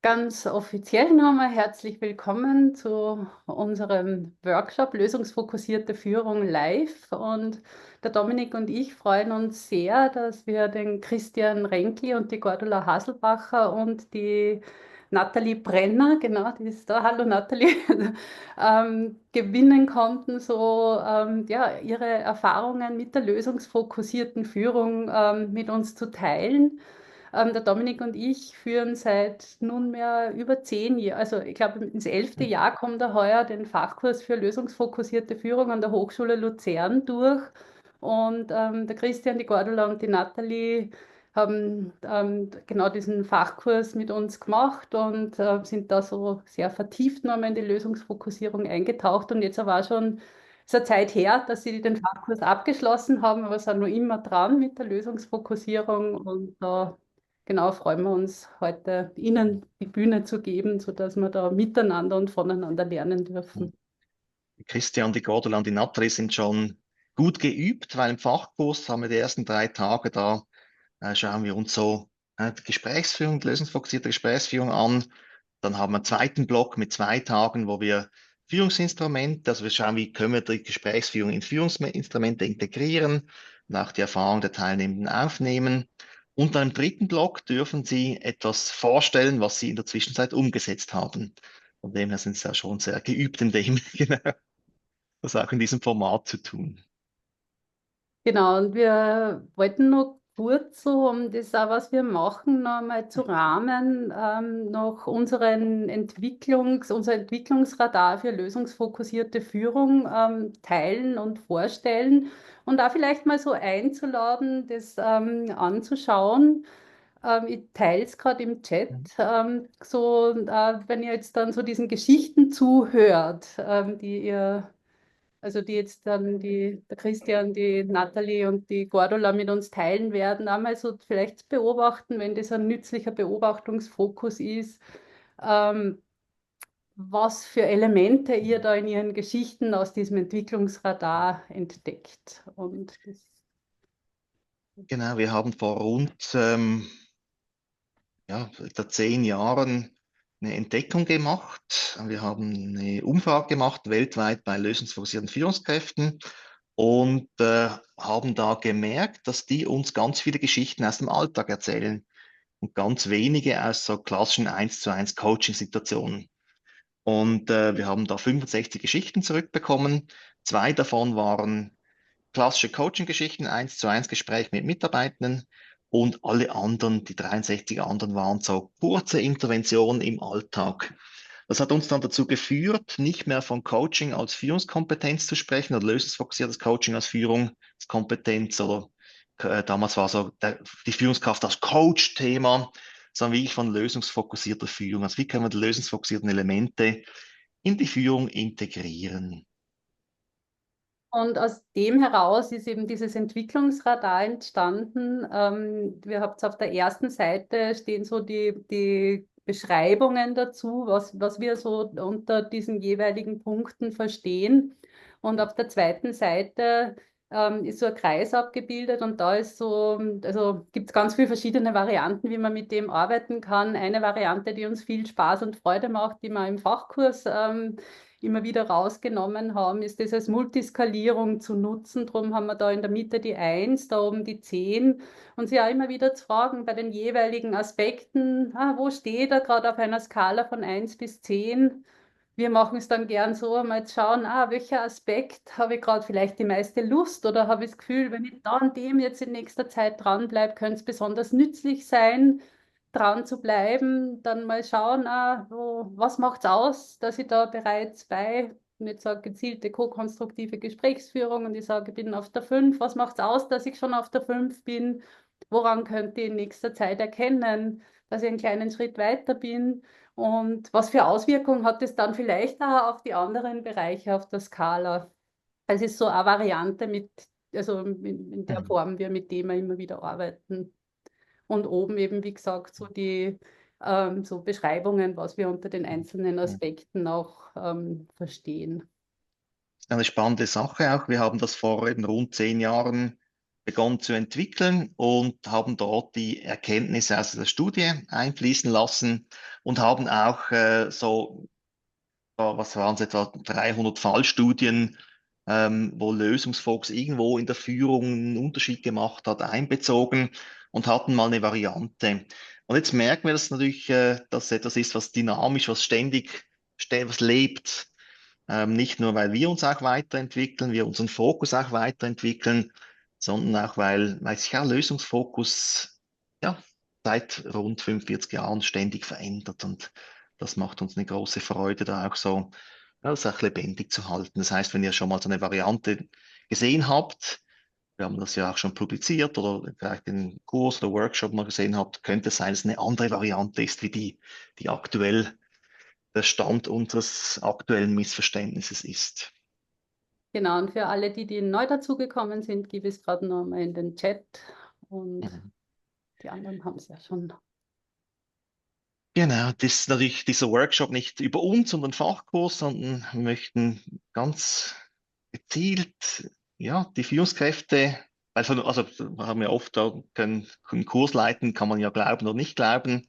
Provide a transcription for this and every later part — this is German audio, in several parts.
Ganz offiziell nochmal herzlich willkommen zu unserem Workshop Lösungsfokussierte Führung live. Und der Dominik und ich freuen uns sehr, dass wir den Christian Renkli und die Gordula Haselbacher und die Nathalie Brenner, genau, die ist da, hallo Nathalie, gewinnen konnten, so ja, ihre Erfahrungen mit der lösungsfokussierten Führung mit uns zu teilen. Der Dominik und ich führen seit nunmehr über 10 Jahren, also ich glaube ins 11. Jahr kommt er heuer den Fachkurs für lösungsfokussierte Führung an der Hochschule Luzern durch. Und der Christian, die Gordula und die Nathalie haben genau diesen Fachkurs mit uns gemacht und sind da so sehr vertieft nochmal in die Lösungsfokussierung eingetaucht. Und jetzt aber auch schon ist eine Zeit her, dass sie den Fachkurs abgeschlossen haben, aber sind noch immer dran mit der Lösungsfokussierung und da genau, freuen wir uns heute, Ihnen die Bühne zu geben, sodass wir da miteinander und voneinander lernen dürfen. Die Christian, die Gordel und die Nathalie sind schon gut geübt, weil im Fachkurs haben wir die ersten 3 Tage da, schauen wir uns so die Gesprächsführung, die lösungsfokussierte Gesprächsführung an. Dann haben wir einen zweiten Block mit 2 Tagen, wo wir Führungsinstrumente, also wir schauen, wie können wir die Gesprächsführung in Führungsinstrumente integrieren und auch die Erfahrung der Teilnehmenden aufnehmen. Und dann im dritten Block dürfen Sie etwas vorstellen, was Sie in der Zwischenzeit umgesetzt haben. Von dem her sind Sie ja schon sehr geübt in dem, genau, das auch in diesem Format zu tun. Genau, und wir wollten noch kurz so, um das auch, was wir machen, noch mal zu rahmen, noch unser Entwicklungsradar für lösungsfokussierte Führung teilen und vorstellen und da vielleicht mal so einzuladen, das anzuschauen. Ich teile es gerade im Chat. So, wenn ihr jetzt dann so diesen Geschichten zuhört, die jetzt dann der Christian, die Nathalie und die Gordula mit uns teilen werden, einmal so vielleicht beobachten, wenn das ein nützlicher Beobachtungsfokus ist, ähm, was für Elemente ihr da in ihren Geschichten aus diesem Entwicklungsradar entdeckt. Und das, Genau, wir haben vor rund ja, etwa 10 Jahren eine Entdeckung gemacht. Wir haben eine Umfrage gemacht weltweit bei lösungsfokussierten Führungskräften und haben da gemerkt, dass die uns ganz viele Geschichten aus dem Alltag erzählen und ganz wenige aus so klassischen 1:1 Coaching-Situationen. Und wir haben da 65 Geschichten zurückbekommen. 2 davon waren klassische Coaching-Geschichten, 1:1 Gespräch mit Mitarbeitenden und alle anderen, die 63 anderen waren so kurze Interventionen im Alltag. Das hat uns dann dazu geführt, nicht mehr von Coaching als Führungskompetenz zu sprechen oder lösungsfokussiertes Coaching als Führungskompetenz oder damals war so die Führungskraft als Coach-Thema, sondern wirklich von lösungsfokussierter Führung. Also wie können wir die lösungsfokussierten Elemente in die Führung integrieren? und aus dem heraus ist eben dieses Entwicklungsradar entstanden. Wir haben es auf der ersten Seite stehen so die Beschreibungen dazu, was wir so unter diesen jeweiligen Punkten verstehen. Und auf der zweiten Seite ist so ein Kreis abgebildet und da ist so, also gibt es ganz viele verschiedene Varianten, wie man mit dem arbeiten kann. Eine Variante, die uns viel Spaß und Freude macht, die wir im Fachkurs immer wieder rausgenommen haben, ist das als Multiskalierung zu nutzen. Darum haben wir da in der Mitte die 1, da oben die 10 und sie auch immer wieder zu fragen bei den jeweiligen Aspekten, wo steht er gerade auf einer Skala von 1 bis 10. Wir machen es dann gern so, einmal zu schauen, welcher Aspekt habe ich gerade vielleicht die meiste Lust oder habe ich das Gefühl, wenn ich da an dem jetzt in nächster Zeit dranbleibe, könnte es besonders nützlich sein, dran zu bleiben. Dann mal schauen, was macht es aus, dass ich da bereits bei, und jetzt sage gezielte ko-konstruktive Gesprächsführung und ich sage, ich bin auf der 5. Was macht es aus, dass ich schon auf der 5 bin? Woran könnt ihr in nächster Zeit erkennen, dass ich einen kleinen Schritt weiter bin? Und was für Auswirkungen hat es dann vielleicht auch auf die anderen Bereiche auf der Skala? Es ist so eine Variante also in der Mhm. Form, wir mit dem wir immer wieder arbeiten. Und oben eben, wie gesagt, so die so Beschreibungen, was wir unter den einzelnen Mhm. Aspekten auch verstehen. Eine spannende Sache auch. Wir haben das vor eben rund 10 Jahren begonnen zu entwickeln und haben dort die Erkenntnisse aus der Studie einfließen lassen und haben auch was waren es, etwa 300 Fallstudien, wo Lösungsfokus irgendwo in der Führung einen Unterschied gemacht hat, einbezogen und hatten mal eine Variante. Und jetzt merken wir, dass natürlich dass etwas ist, was dynamisch, was ständig, was lebt. Nicht nur, weil wir uns auch weiterentwickeln, wir unseren Fokus auch weiterentwickeln, sondern auch, weil sich ja Lösungsfokus ja, seit rund 45 Jahren ständig verändert. Und das macht uns eine große Freude, da auch so ja, das auch lebendig zu halten. Das heißt, wenn ihr schon mal so eine Variante gesehen habt, wir haben das ja auch schon publiziert oder vielleicht den Kurs oder Workshop mal gesehen habt, könnte es sein, dass es eine andere Variante ist, wie die aktuell der Stand unseres aktuellen Missverständnisses ist. Genau, und für alle, die neu dazugekommen sind, gebe ich es gerade noch mal in den Chat und Mhm. die anderen haben es ja schon. Genau, das ist natürlich dieser Workshop nicht über uns und den Fachkurs, sondern wir möchten ganz gezielt, ja, die Führungskräfte, also wir haben ja oft, einen Kurs leiten, kann man ja glauben oder nicht glauben.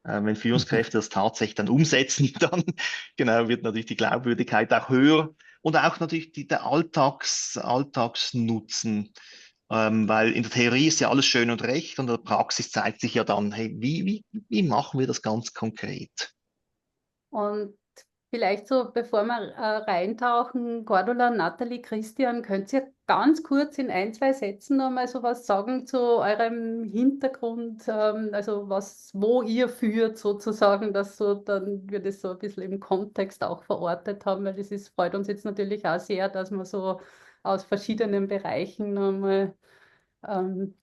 Wenn Führungskräfte das tatsächlich dann umsetzen, dann genau wird natürlich die Glaubwürdigkeit auch höher und auch natürlich der Alltagsnutzen. Weil in der Theorie ist ja alles schön und recht und in der Praxis zeigt sich ja dann, hey, wie machen wir das ganz konkret? Und vielleicht so, bevor wir reintauchen, Cordula, Nathalie, Christian, könnt ihr ganz kurz in ein, zwei Sätzen noch mal so was sagen zu eurem Hintergrund, also was, wo ihr führt sozusagen, dass so, dann wir das so ein bisschen im Kontext auch verortet haben, weil das ist, freut uns jetzt natürlich auch sehr, dass wir so aus verschiedenen Bereichen nochmal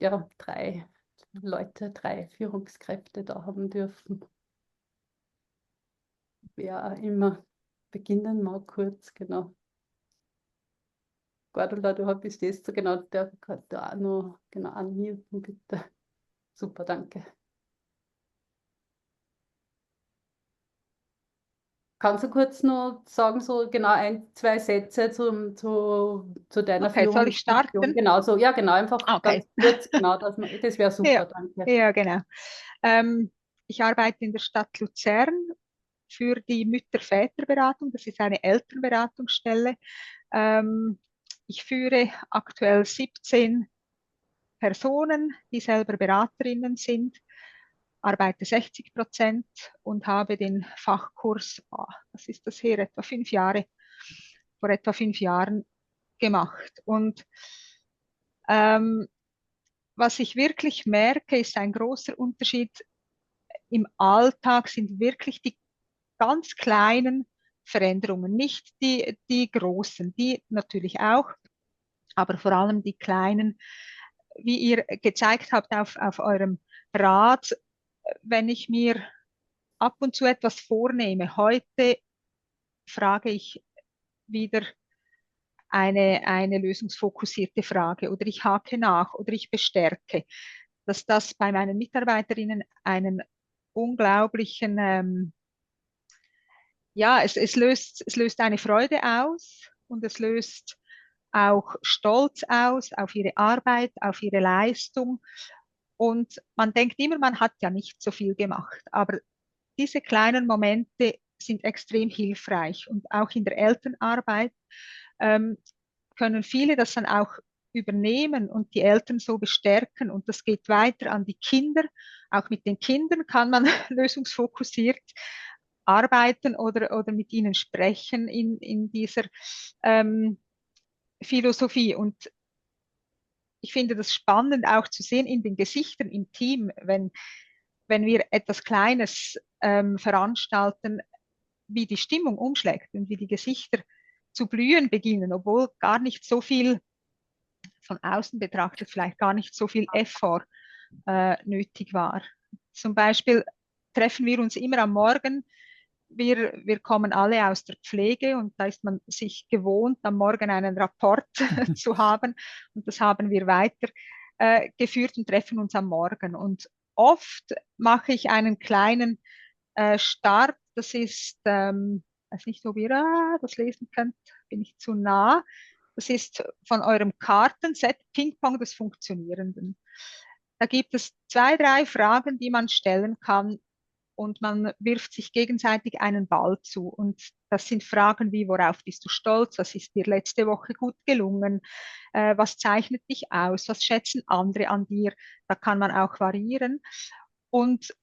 ja, drei Leute, drei Führungskräfte da haben dürfen. Wer auch immer beginnen mag, kurz, genau. Gordula, du bist das so genau, der kann da auch noch genau anmuten, bitte. Super, danke. Kannst du kurz noch sagen, so genau ein, zwei Sätze zu deiner Okay, soll ich Führungsfunktion? starten? Genau so, ja, genau, einfach Okay. ganz kurz, genau, das wäre Ja, super, danke. ja, genau. Ähm, Ich arbeite in der Stadt Luzern für die Mütter-Väter-Beratung. Das ist eine Elternberatungsstelle. Ähm, Ich führe aktuell 17 Personen, die selber Beraterinnen sind, arbeite 60% und habe den Fachkurs, was ist das hier, etwa 5 Jahre, vor etwa 5 Jahren gemacht. Und ähm, was ich wirklich merke, ist ein großer Unterschied im Alltag, sind wirklich die ganz kleinen Veränderungen, nicht die großen, die natürlich auch, aber vor allem die kleinen, wie ihr gezeigt habt auf eurem Rad, wenn ich mir ab und zu etwas vornehme. Heute frage ich wieder eine lösungsfokussierte Frage oder ich hake nach oder ich bestärke, dass das bei meinen Mitarbeiterinnen einen unglaublichen, ja, es löst eine Freude aus und es löst auch Stolz aus auf ihre Arbeit, auf ihre Leistung. Und man denkt immer, man hat ja nicht so viel gemacht, aber diese kleinen Momente sind extrem hilfreich und auch in der Elternarbeit ähm, können viele das dann auch übernehmen und die Eltern so bestärken und das geht weiter an die Kinder. Auch mit den Kindern kann man lösungsfokussiert arbeiten oder mit ihnen sprechen in dieser ähm, Philosophie. Und ich finde das spannend auch zu sehen in den Gesichtern im Team, wenn wir etwas Kleines veranstalten, wie die Stimmung umschlägt und wie die Gesichter zu blühen beginnen, obwohl gar nicht so viel von außen betrachtet, vielleicht gar nicht so viel Effort nötig war. Zum Beispiel treffen wir uns immer am Morgen. Wir kommen alle aus der Pflege und da ist man sich gewohnt, am Morgen einen Rapport zu haben. Und das haben wir weiter geführt und treffen uns am Morgen. Und oft mache ich einen kleinen Start. Das ist, weiß nicht, ob ihr das lesen könnt, bin ich zu nah. Das ist von eurem Kartenset Ping-Pong des Funktionierenden. Da gibt es 2, 3 Fragen, die man stellen kann und man wirft sich gegenseitig einen Ball zu. Und das sind Fragen wie, worauf bist du stolz? Was ist dir letzte Woche gut gelungen? Was zeichnet dich aus? Was schätzen andere an dir? Da kann man auch variieren. Und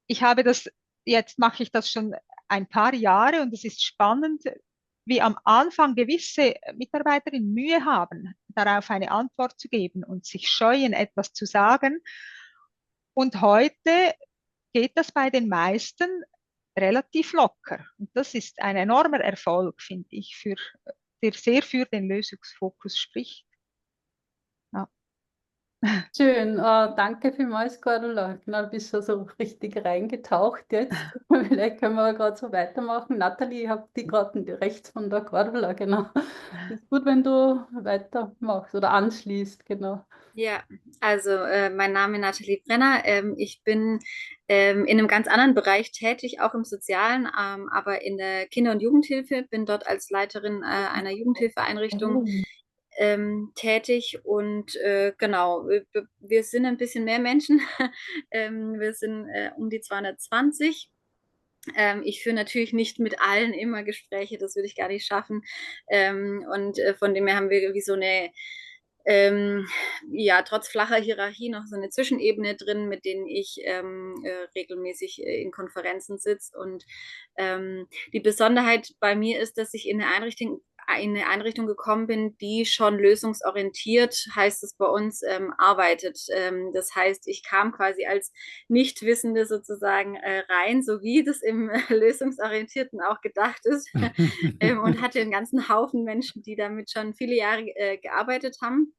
ich habe das, jetzt mache ich das schon ein paar Jahre und es ist spannend, wie am Anfang gewisse Mitarbeiterinnen Mühe haben, darauf eine Antwort zu geben und sich scheuen, etwas zu sagen. Und heute geht das bei den meisten relativ locker. Und das ist ein enormer Erfolg, finde ich, der sehr für den Lösungsfokus spricht. Ja. Schön, danke vielmals, Cordula. Na, du bist schon so richtig reingetaucht jetzt. Vielleicht können wir gerade so weitermachen. Nathalie, ich habe die gerade rechts von der Cordula, genau. Ist gut, wenn du weitermachst oder anschließt, genau. Ja, also mein Name ist Nathalie Brenner. Ich bin in einem ganz anderen Bereich tätig, auch im Sozialen, aber in der Kinder- und Jugendhilfe, bin dort als Leiterin einer Jugendhilfeeinrichtung tätig und genau, wir sind ein bisschen mehr Menschen. Wir sind um die 220. Ich führe natürlich nicht mit allen immer Gespräche, das würde ich gar nicht schaffen. Und von dem her haben wir wie so eine, ja, trotz flacher Hierarchie noch so eine Zwischenebene drin, mit denen ich regelmäßig in Konferenzen sitze. Und die Besonderheit bei mir ist, dass ich in eine Einrichtung gekommen bin, die schon lösungsorientiert, heißt es bei uns, arbeitet. Das heißt, ich kam quasi als Nichtwissende sozusagen rein, so wie das im Lösungsorientierten auch gedacht ist, und hatte einen ganzen Haufen Menschen, die damit schon viele Jahre gearbeitet haben.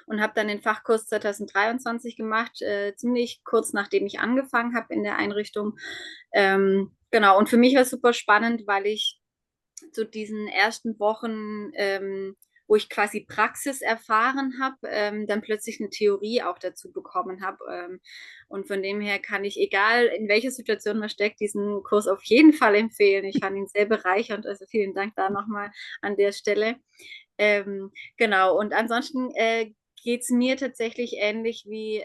Und habe dann den Fachkurs 2023 gemacht, ziemlich kurz nachdem ich angefangen habe in der Einrichtung. Genau, und für mich war es super spannend, weil ich zu diesen ersten Wochen, wo ich quasi Praxis erfahren habe, dann plötzlich eine Theorie auch dazu bekommen habe. Und von dem her kann ich, egal in welcher Situation man steckt, diesen Kurs auf jeden Fall empfehlen. Ich fand ihn sehr bereichernd, also vielen Dank da nochmal an der Stelle. Genau, und ansonsten geht es mir tatsächlich ähnlich, wie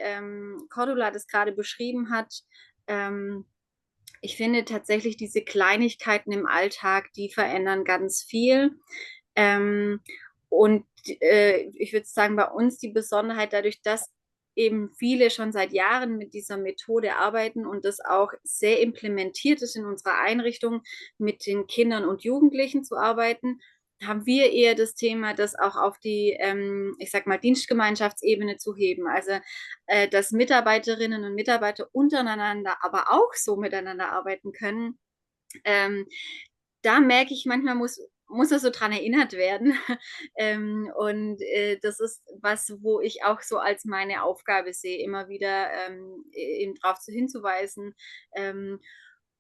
Cordula das gerade beschrieben hat. Ich finde tatsächlich diese Kleinigkeiten im Alltag, die verändern ganz viel. Und ich würde sagen, bei uns die Besonderheit dadurch, dass eben viele schon seit Jahren mit dieser Methode arbeiten und das auch sehr implementiert ist in unserer Einrichtung, mit den Kindern und Jugendlichen zu arbeiten, haben wir eher das Thema, das auch auf die, ich sag mal, Dienstgemeinschaftsebene zu heben. Also, dass Mitarbeiterinnen und Mitarbeiter untereinander, aber auch so miteinander arbeiten können. Da merke ich, manchmal muss er so dran erinnert werden. Und das ist was, wo ich auch so als meine Aufgabe sehe, immer wieder eben darauf hinzuweisen,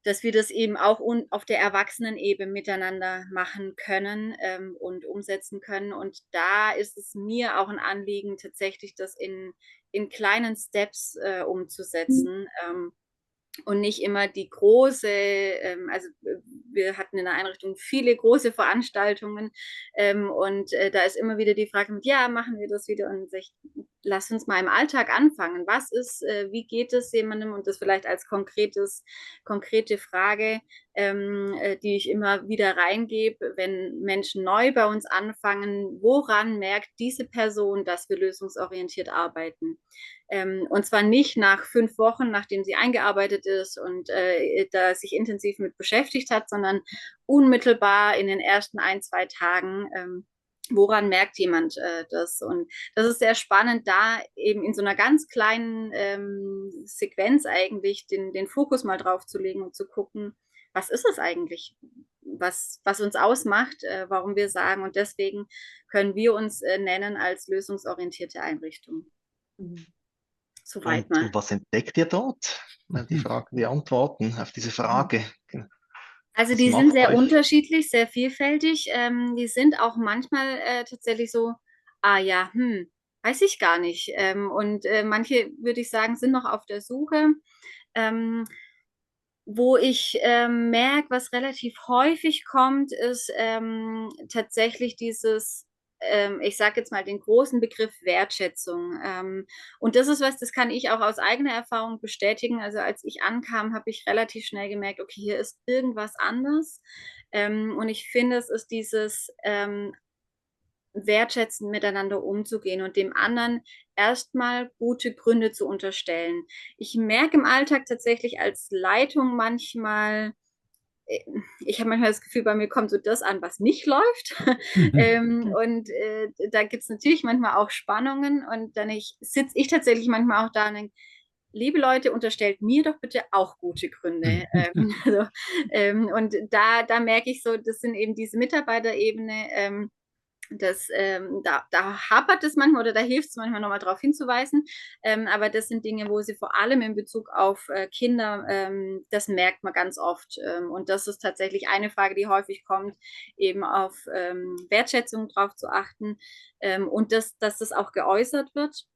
dass wir das eben auch auf der Erwachsenenebene miteinander machen können und umsetzen können. Und da ist es mir auch ein Anliegen, tatsächlich das in kleinen Steps umzusetzen. Und nicht immer die große, also wir hatten in der Einrichtung viele große Veranstaltungen und da ist immer wieder die Frage mit, ja, machen wir das wieder und ich, lass uns mal im Alltag anfangen. Was ist, wie geht es jemandem und das vielleicht als konkrete Frage, die ich immer wieder reingebe, wenn Menschen neu bei uns anfangen, woran merkt diese Person, dass wir lösungsorientiert arbeiten? Und zwar nicht nach 5 Wochen, nachdem sie eingearbeitet ist und da sich intensiv mit beschäftigt hat, sondern unmittelbar in den ersten 1, 2 Tagen. Woran merkt jemand das? Und das ist sehr spannend, da eben in so einer ganz kleinen Sequenz eigentlich den Fokus mal drauf zu legen und zu gucken, was ist es eigentlich, was uns ausmacht, warum wir sagen. Und deswegen können wir uns nennen als lösungsorientierte Einrichtung. Soweit mal. Und was entdeckt ihr dort? Die Fragen, die Antworten auf diese Frage. Also Was die sind macht sehr euch? unterschiedlich, sehr vielfältig. Die sind auch manchmal tatsächlich so, ah ja, weiß ich gar nicht. Und manche, würde ich sagen, sind noch auf der Suche. Wo ich merke, was relativ häufig kommt, ist tatsächlich dieses, ich sage jetzt mal den großen Begriff Wertschätzung. Und das ist was, das kann ich auch aus eigener Erfahrung bestätigen. Also als ich ankam, habe ich relativ schnell gemerkt, okay, hier ist irgendwas anders. Und ich finde, es ist dieses wertschätzend miteinander umzugehen und dem anderen erstmal gute Gründe zu unterstellen. Ich merke im Alltag tatsächlich als Leitung manchmal, ich habe manchmal das Gefühl, bei mir kommt so das an, was nicht läuft. Und da gibt es natürlich manchmal auch Spannungen und dann sitze ich tatsächlich manchmal auch da und denke, liebe Leute, unterstellt mir doch bitte auch gute Gründe. Und da merke ich so, das sind eben diese Mitarbeiterebene, da hapert es manchmal oder da hilft es manchmal nochmal darauf hinzuweisen. Aber das sind Dinge, wo sie vor allem in Bezug auf Kinder, das merkt man ganz oft. Und das ist tatsächlich eine Frage, die häufig kommt, eben auf Wertschätzung drauf zu achten und dass das auch geäußert wird.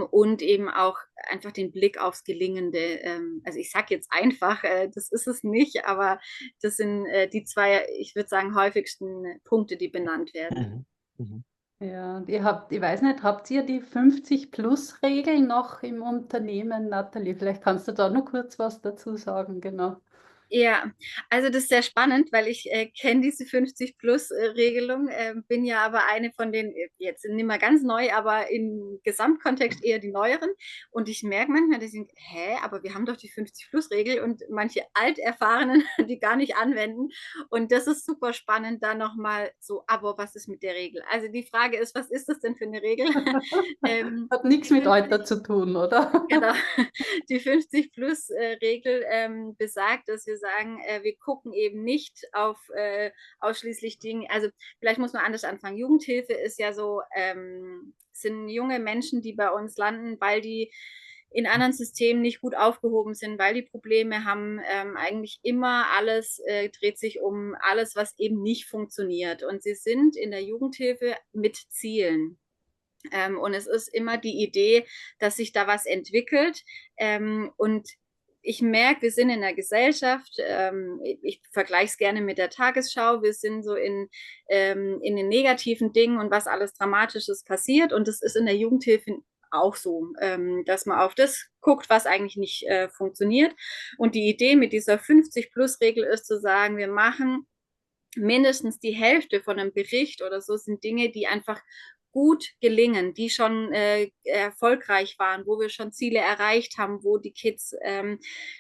Und eben auch einfach den Blick aufs Gelingende. Also ich sage jetzt einfach, das ist es nicht, aber das sind die zwei, ich würde sagen, häufigsten Punkte, die benannt werden. Mhm. Mhm. Ja, und ich weiß nicht, habt ihr die 50-Plus-Regel noch im Unternehmen, Nathalie? Vielleicht kannst du da noch kurz was dazu sagen, genau. Ja, also das ist sehr spannend, weil ich kenne diese 50-Plus-Regelung, bin ja aber eine von den, jetzt nicht mehr ganz neu, aber im Gesamtkontext eher die neueren. Und ich merke manchmal, dass ich denke, hä, aber wir haben doch die 50-Plus-Regel und manche Alterfahrenen, die gar nicht anwenden. Und das ist super spannend, da nochmal so, aber was ist mit der Regel? Also die Frage ist, was ist das denn für eine Regel? Hat nichts Die mit 50 Alter zu tun, oder? Genau, die 50-Plus-Regel besagt, dass wir sagen, wir gucken eben nicht auf ausschließlich Dinge, also vielleicht muss man anders anfangen. Jugendhilfe ist ja so, sind junge Menschen, die bei uns landen, weil die in anderen Systemen nicht gut aufgehoben sind, weil die Probleme haben. Eigentlich immer alles dreht sich um alles, was eben nicht funktioniert. Und sie sind in der Jugendhilfe mit Zielen. Und es ist immer die Idee, dass sich da was entwickelt. Und ich merke, wir sind in der Gesellschaft, ich vergleiche es gerne mit der Tagesschau, wir sind so in den negativen Dingen und was alles Dramatisches passiert. Und das ist in der Jugendhilfe auch so, dass man auf das guckt, was eigentlich nicht funktioniert. Und die Idee mit dieser 50-Plus-Regel ist zu sagen, wir machen mindestens die Hälfte von einem Bericht oder so sind Dinge, die einfach gut gelingen, die schon erfolgreich waren, wo wir schon Ziele erreicht haben, wo die Kids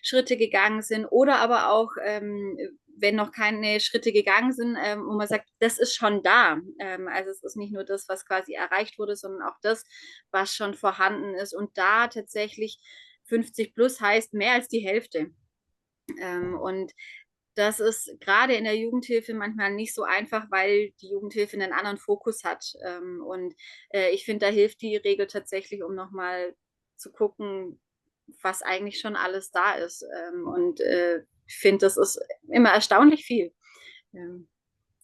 Schritte gegangen sind oder aber auch, wenn noch keine Schritte gegangen sind, wo man sagt, das ist schon da. Also es ist nicht nur das, was quasi erreicht wurde, sondern auch das, was schon vorhanden ist. Und da tatsächlich 50 plus heißt mehr als die Hälfte. Und das ist gerade in der Jugendhilfe manchmal nicht so einfach, weil die Jugendhilfe einen anderen Fokus hat. Und ich finde, da hilft die Regel tatsächlich, um nochmal zu gucken, was eigentlich schon alles da ist. Und ich finde, das ist immer erstaunlich viel.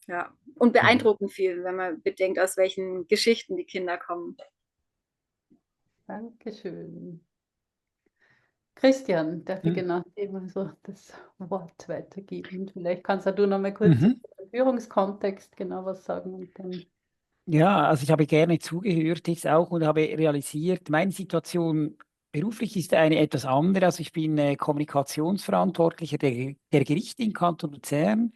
Ja. Und beeindruckend viel, wenn man bedenkt, aus welchen Geschichten die Kinder kommen. Dankeschön. Christian, darf ich Mhm. genau dir mal so das Wort weitergeben? Vielleicht kannst du noch mal kurz im Führungskontext genau was sagen und dann. Ja, also ich habe gerne zugehört jetzt auch und habe realisiert, meine Situation beruflich ist eine etwas andere. Also ich bin Kommunikationsverantwortlicher der Gerichte im Kanton Luzern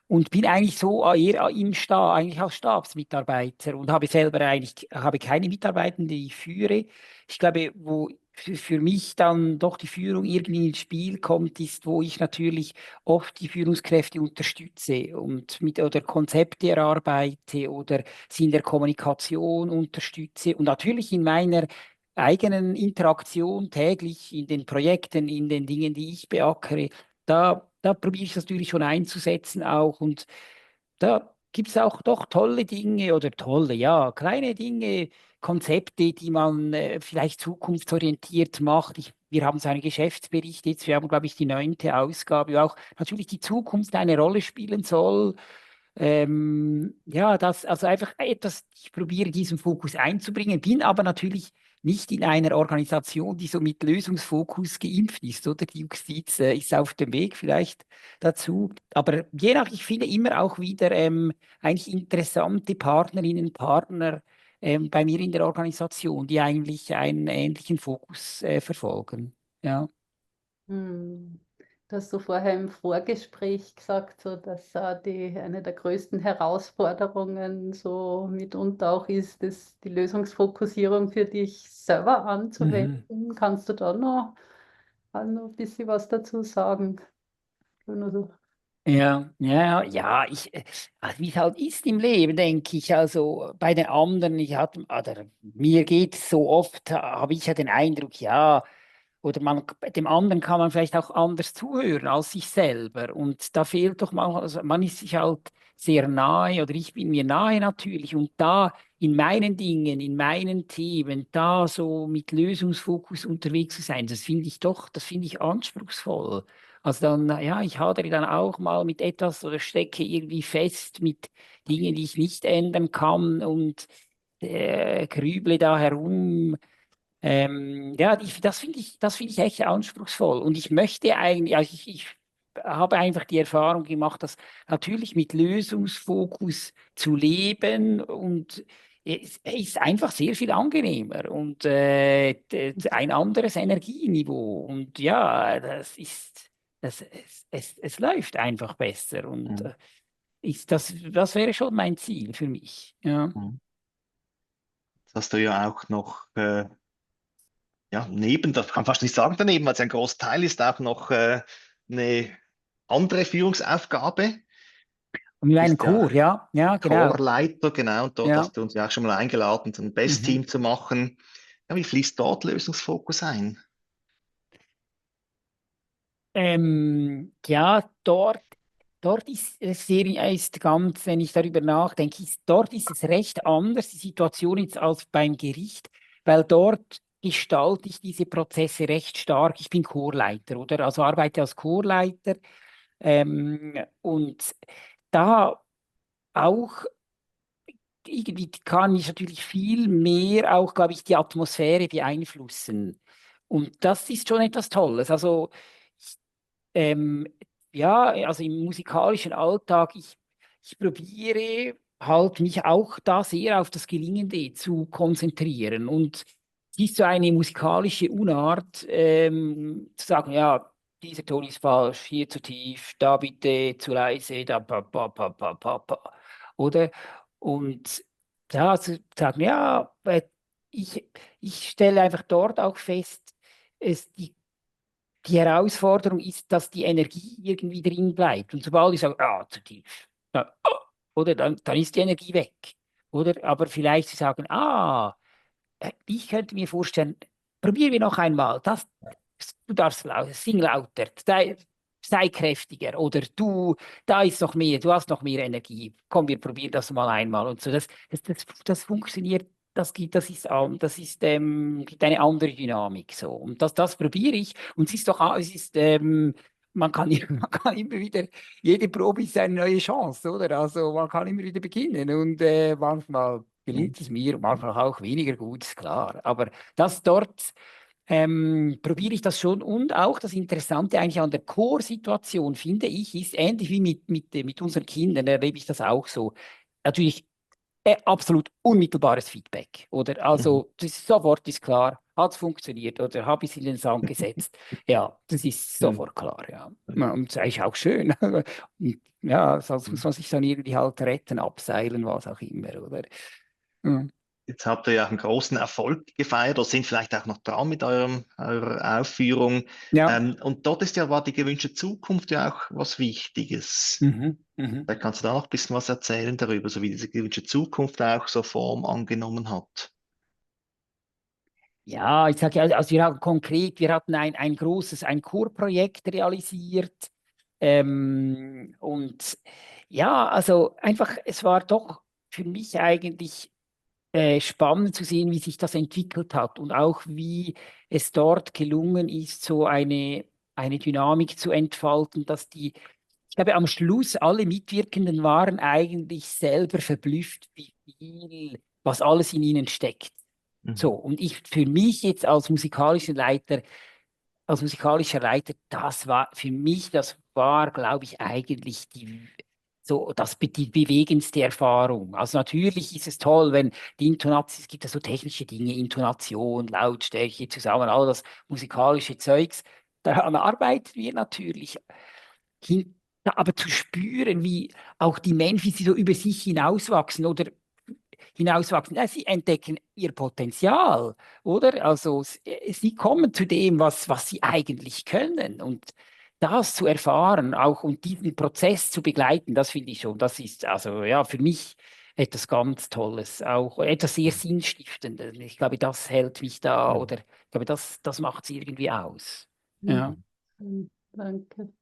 und bin eigentlich so eher im Stab, eigentlich als Stabsmitarbeiter und habe keine Mitarbeitenden, die ich führe. Ich glaube, wo für mich dann doch die Führung irgendwie ins Spiel kommt, ist, wo ich natürlich oft die Führungskräfte unterstütze und mit oder Konzepte erarbeite oder sie in der Kommunikation unterstütze und natürlich in meiner eigenen Interaktion täglich in den Projekten, in den Dingen, die ich beackere, da probiere ich das natürlich schon einzusetzen auch und da gibt es auch doch tolle Dinge oder tolle, ja, kleine Dinge, Konzepte, die man vielleicht zukunftsorientiert macht. Wir haben so einen Geschäftsbericht jetzt, wir haben, glaube ich, die 9. Ausgabe, wo auch natürlich die Zukunft eine Rolle spielen soll. Ja, also einfach etwas, ich probiere diesen Fokus einzubringen, bin aber natürlich nicht in einer Organisation, die so mit Lösungsfokus geimpft ist, oder? Die Justiz ist auf dem Weg vielleicht dazu. Aber je nach, ich finde immer auch wieder eigentlich interessante Partnerinnen, Partner bei mir in der Organisation, die eigentlich einen ähnlichen Fokus verfolgen. Ja. Hm. Du hast so vorher im Vorgespräch gesagt, so, dass eine der größten Herausforderungen so mitunter auch ist, die Lösungsfokussierung für dich selber Mhm. anzuwenden. Kannst du da noch ein bisschen was dazu sagen? Nur so. Ja, ja, ja, also wie es halt ist im Leben, denke ich, also bei den anderen, oder mir geht es so oft, habe ich ja den Eindruck, ja, oder dem anderen kann man vielleicht auch anders zuhören als sich selber. Und da fehlt doch manchmal, also man ist sich halt sehr nahe oder ich bin mir nahe natürlich. Und da in meinen Dingen, in meinen Themen, da so mit Lösungsfokus unterwegs zu sein, das finde ich anspruchsvoll. Also dann, ja, ich hadere dann auch mal mit etwas oder stecke irgendwie fest mit Dingen, die ich nicht ändern kann und grüble da herum. Ja, das finde ich echt anspruchsvoll. Und ich möchte eigentlich, also ich habe einfach die Erfahrung gemacht, dass natürlich mit Lösungsfokus zu leben und es ist einfach sehr viel angenehmer und ein anderes Energieniveau. Und ja, es läuft einfach besser und Mhm. das wäre schon mein Ziel für mich. Ja. Mhm. Jetzt hast du ja auch noch, ja, das kann man fast nicht sagen daneben, weil es ein Großteil ist, auch noch eine andere Führungsaufgabe. Und mit meinem Bist ja Chor, ja, ja, genau. Chorleiter, genau, und dort Ja. hast du uns ja auch schon mal eingeladen, so ein Mhm. Best-Team zu machen. Ja, wie fließt dort Lösungsfokus ein? Ja, dort ist es ist ganz, wenn ich darüber nachdenke, dort ist es recht anders, die Situation jetzt als beim Gericht, weil dort gestalte ich diese Prozesse recht stark. Ich bin Chorleiter, oder? Also arbeite als Chorleiter und da auch irgendwie kann ich natürlich viel mehr auch, glaube ich, die Atmosphäre beeinflussen. Und das ist schon etwas Tolles. Also ähm, ja, also im musikalischen Alltag, ich probiere halt mich auch da sehr auf das Gelingende zu konzentrieren. Und es ist so eine musikalische Unart, zu sagen, ja, dieser Ton ist falsch, hier zu tief, da bitte zu leise, da pa. Oder? Und ja, zu sagen, ja, ich, ich stelle einfach dort auch fest, die Herausforderung ist, dass die Energie irgendwie drin bleibt. Und sobald ich sage, zu tief, oder dann ist die Energie weg. Oder? Aber vielleicht sie sagen, ich könnte mir vorstellen, probieren wir noch einmal. Du darfst sing lauter, sei kräftiger. Oder da ist noch mehr, du hast noch mehr Energie. Komm, wir probieren das mal einmal. Und so, das funktioniert. Gibt eine andere Dynamik so. Und das probiere ich. Und es ist doch, man kann, man kann immer wieder, jede Probe ist eine neue Chance, oder? Also man kann immer wieder beginnen. Und manchmal Mhm. gelingt es mir, manchmal auch weniger gut, ist klar. Aber dort probiere ich das schon. Und auch das Interessante eigentlich an der Chorsituation, finde ich, ist ähnlich wie mit unseren Kindern, erlebe ich das auch so. Natürlich absolut unmittelbares Feedback. Oder Mhm. also das ist, sofort ist klar, hat es funktioniert oder habe ich es in den Sand gesetzt. Ja, das ist Mhm. sofort klar, ja. Ja, und das ist eigentlich auch schön. Und ja, sonst muss man sich dann irgendwie halt retten, abseilen, was auch immer, oder? Ja. Jetzt habt ihr ja auch einen großen Erfolg gefeiert oder sind vielleicht auch noch dran mit eurer Aufführung. Ja. Und dort war die gewünschte Zukunft ja auch was Wichtiges. Mhm. Mhm. Vielleicht kannst du da noch ein bisschen was erzählen darüber, so wie diese gewünschte Zukunft auch so Form angenommen hat. Ja, ich sage ja, also wir haben konkret, wir hatten ein großes, ein Chorprojekt realisiert. Und ja, also einfach, es war doch für mich eigentlich spannend zu sehen, wie sich das entwickelt hat und auch wie es dort gelungen ist, so eine Dynamik zu entfalten, dass Ich glaube, am Schluss alle Mitwirkenden waren eigentlich selber verblüfft, wie viel, was alles in ihnen steckt. So, und ich für mich jetzt als musikalischer Leiter, das war für mich, das war, glaube ich, eigentlich die bewegendste Erfahrung. Also natürlich ist es toll, wenn die Intonation, es gibt ja so technische Dinge, Intonation, Lautstärke, zusammen, all das musikalische Zeugs, daran arbeiten wir natürlich. Aber zu spüren, wie auch die Menschen, wie sie so über sich hinauswachsen, ja, sie entdecken ihr Potenzial, oder? Also sie kommen zu dem, was sie eigentlich können. Und das zu erfahren, auch und diesen Prozess zu begleiten, das finde ich schon, das ist also ja für mich etwas ganz Tolles, auch etwas sehr Sinnstiftendes. Ich glaube, das hält mich da, oder ich glaube, das macht es irgendwie aus. Ja. Danke.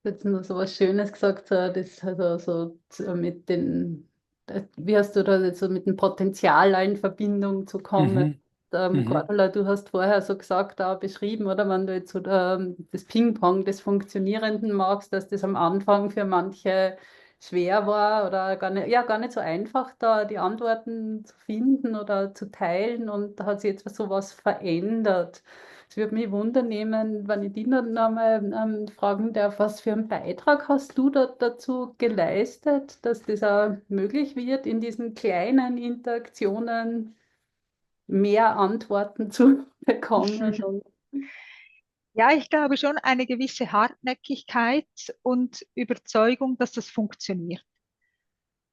Jetzt noch so was Schönes gesagt, so, das also so mit wie hast du da jetzt so mit dem Potenzial in Verbindung zu kommen? Mhm. Mhm. Cordula, du hast vorher so gesagt, auch beschrieben, oder wenn du jetzt so das Ping-Pong des Funktionierenden magst, dass das am Anfang für manche schwer war oder gar nicht so einfach, da die Antworten zu finden oder zu teilen, und da hat sich jetzt so was verändert. Es würde mich wundern nehmen, wenn ich dich noch einmal fragen darf, was für einen Beitrag hast du da dazu geleistet, dass das auch möglich wird, in diesen kleinen Interaktionen mehr Antworten zu bekommen? Und Ja, ich glaube schon eine gewisse Hartnäckigkeit und Überzeugung, dass das funktioniert.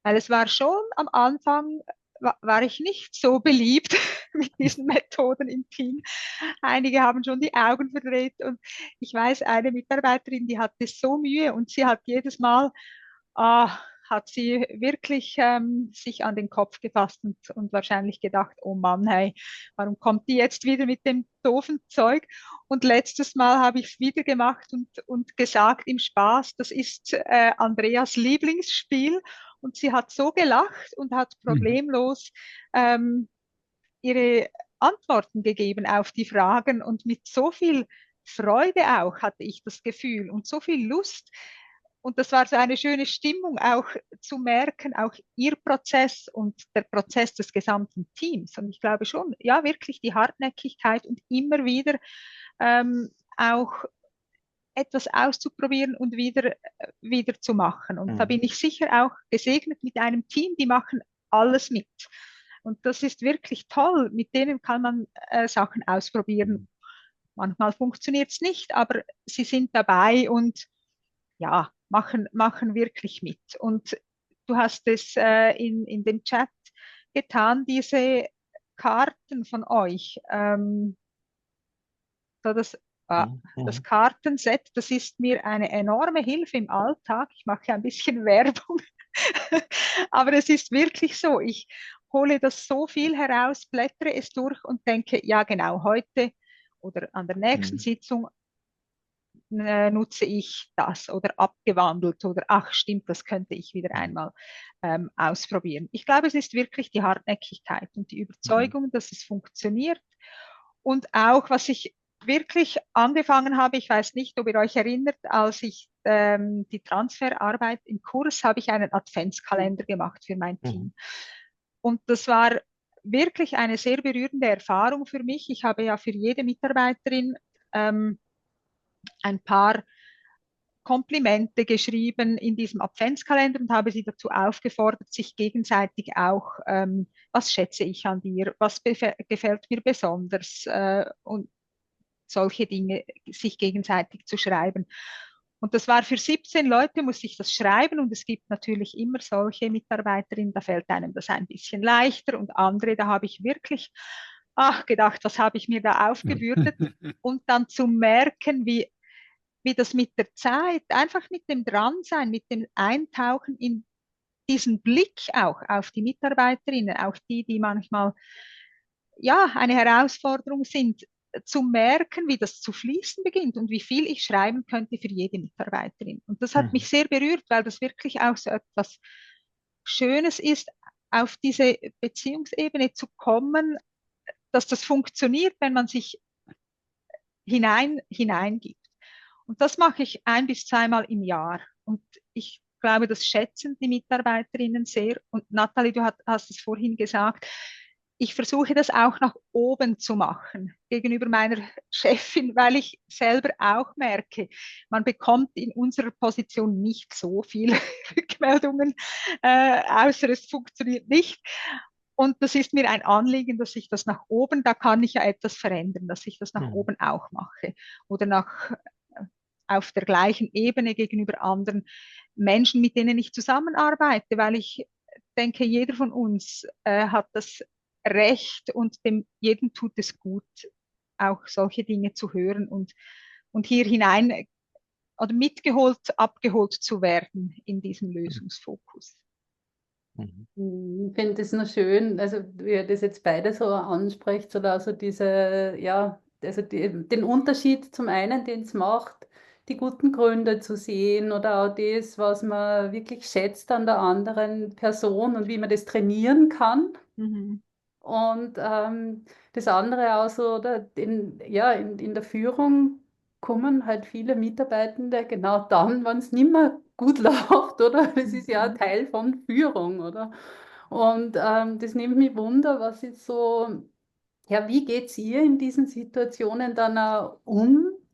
Weil es war schon am Anfang, war ich nicht so beliebt mit diesen Methoden im Team. Einige haben schon die Augen verdreht und ich weiß, eine Mitarbeiterin, die hatte so Mühe und sie hat jedes Mal, hat sie wirklich sich an den Kopf gefasst und wahrscheinlich gedacht, oh Mann, hey, warum kommt die jetzt wieder mit dem doofen Zeug? Und letztes Mal habe ich es wieder gemacht und gesagt im Spaß, das ist Andreas Lieblingsspiel. Und sie hat so gelacht und hat Mhm. problemlos ähm, ihre Antworten gegeben auf die Fragen und mit so viel Freude auch hatte ich das Gefühl und so viel Lust. Und das war so eine schöne Stimmung, auch zu merken, auch ihr Prozess und der Prozess des gesamten Teams. Und ich glaube schon, ja, wirklich die Hartnäckigkeit und immer wieder auch etwas auszuprobieren und wieder zu machen. Und da bin ich sicher auch gesegnet mit einem Team, die machen alles mit. Und das ist wirklich toll. Mit denen kann man Sachen ausprobieren. Manchmal funktioniert es nicht, aber sie sind dabei und ja, machen wirklich mit. Und du hast es in dem Chat getan, diese Karten von euch. So das Kartenset, das ist mir eine enorme Hilfe im Alltag. Ich mache ja ein bisschen Werbung, aber es ist wirklich so. Ich hole das so viel heraus, blättere es durch und denke, ja genau, heute oder an der nächsten Sitzung nutze ich das oder abgewandelt oder ach stimmt, das könnte ich wieder einmal ausprobieren. Ich glaube, es ist wirklich die Hartnäckigkeit und die Überzeugung, dass es funktioniert und auch, was ich wirklich angefangen habe, ich weiß nicht, ob ihr euch erinnert, als ich die Transferarbeit im Kurs, habe ich einen Adventskalender gemacht für mein Team. Und das war wirklich eine sehr berührende Erfahrung für mich. Ich habe ja für jede Mitarbeiterin ein paar Komplimente geschrieben in diesem Adventskalender und habe sie dazu aufgefordert, sich gegenseitig auch, was schätze ich an dir, was gefällt mir besonders und solche Dinge sich gegenseitig zu schreiben. Und das war für 17 Leute, muss ich das schreiben und es gibt natürlich immer solche Mitarbeiterinnen, da fällt einem das ein bisschen leichter und andere, da habe ich wirklich gedacht, was habe ich mir da aufgebürdet und dann zu merken, wie das mit der Zeit, einfach mit dem Dransein, mit dem Eintauchen in diesen Blick auch auf die Mitarbeiterinnen, auch die, die manchmal ja eine Herausforderung sind, zu merken, wie das zu fließen beginnt und wie viel ich schreiben könnte für jede Mitarbeiterin. Und das hat mich sehr berührt, weil das wirklich auch so etwas Schönes ist, auf diese Beziehungsebene zu kommen, dass das funktioniert, wenn man sich hineingibt. Und das mache ich 1 bis 2 Mal im Jahr. Und ich glaube, das schätzen die Mitarbeiterinnen sehr. Und Nathalie, du hast es vorhin gesagt, ich versuche das auch nach oben zu machen gegenüber meiner Chefin, weil ich selber auch merke, man bekommt in unserer Position nicht so viele Rückmeldungen, außer es funktioniert nicht. Und das ist mir ein Anliegen, dass ich das nach oben, da kann ich ja etwas verändern, dass ich das nach oben auch mache oder auf der gleichen Ebene gegenüber anderen Menschen, mit denen ich zusammenarbeite, weil ich denke, jeder von uns hat das Recht und jedem tut es gut, auch solche Dinge zu hören und hier hinein oder mitgeholt, abgeholt zu werden in diesem Lösungsfokus. Ich finde das noch schön, also wie ihr das jetzt beide so ansprecht, oder also diese, ja, also den Unterschied zum einen, den es macht, die guten Gründe zu sehen oder auch das, was man wirklich schätzt an der anderen Person und wie man das trainieren kann. Und das andere auch so, oder in der Führung kommen halt viele Mitarbeitende genau dann, wenn es nicht mehr gut läuft, oder? Das ist ja ein Teil von Führung, oder? Und das nimmt mich Wunder, was ist so, ja, wie geht ihr in diesen Situationen dann auch